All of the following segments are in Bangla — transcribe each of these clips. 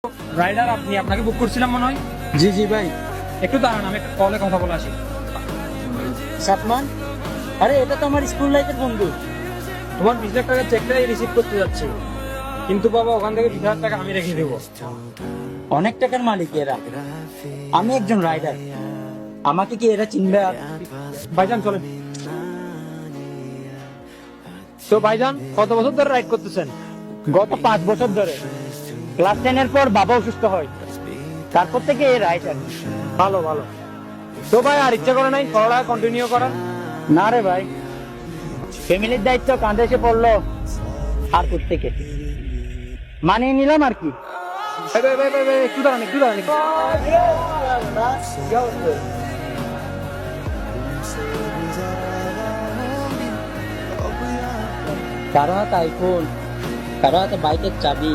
রাইডার আপনি, আপনাকে বুক করছিলাম মনে হয়। জি জি ভাই। একটু দাঁড়ান, আমি একটা কলে কথা বলে আসি। সাতমান, আরে এটা তো আমার স্কুল লাইফের বন্ধু। তোমার 20 লাখ টাকার চেকটাই রিসিভ করতে যাচ্ছি, কিন্তু বাবা ওখান থেকে 20,000 টাকা আমি রেখে দেবো। অনেক টাকার মালিক এরা, আমি একজন রাইডার, আমাকে কি এরা চিনবে? ভাইজান চলেন। তো ভাইজান কত বছর ধরে রাইড করতেছেন? গত 5 বছর ধরে। ক্লাস 10-এর পর বাবা অসুস্থ হয়, তারপর থেকে এই রাইডার। ভালো ভালো। তো ভাই আর ইচ্ছা করে নাই পড়ালেখা কন্টিনিউ করার? না রে ভাই, ফ্যামিলির দায়িত্ব কাঁধে এসে পড়লো, আর থেকে মানিয়ে নিলাম আর কি। ভাই ভাই ভাই ভাই ভাই, একটু দাঁড়ান একটু দাঁড়ান। কারো হাতে আইফোন, কারো হাতে বাইকের চাবি,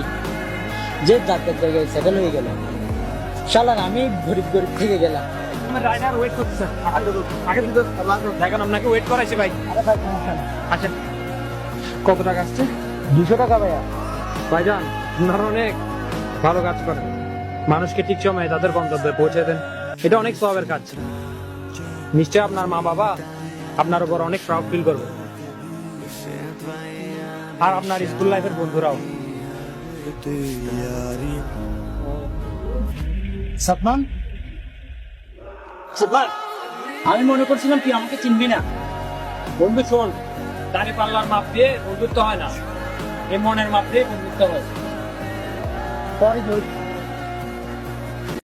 যে যাত্রার জায়গায় সেটেল হয়ে গেল। শালার আমি গরিব গরিব থেকে গেলাম। আমার রাইডার ওয়েট করতেছে, আগে তো দেখেন আপনাকে ওয়েট করাইছে ভাই। আরে ভাই সমস্যা নেই। আচ্ছা, কত টাকা আসছে? 200 টাকা ভাইয়া। ভাইজান আপনারা অনেক ভালো কাজ করেন, মানুষকে ঠিক সময়ে তাদের গন্তব্যে পৌঁছে দেন, এটা অনেক সওয়াবের কাজ। নিশ্চয় আপনার মা বাবা আপনার উপর অনেক প্রাউড ফিল করবে, আর আপনার স্কুল লাইফের বন্ধুরাও। সাতমান, সাতমান, আমি মনে করছিলাম তুই আমাকে চিনবি না। বন্ধু শোন, দাড়ি পাল্লার মাপ দিয়ে বন্ধুত্ব হয় না, এ মনের মাপ দিয়ে বন্ধুত্ব হয়। সরি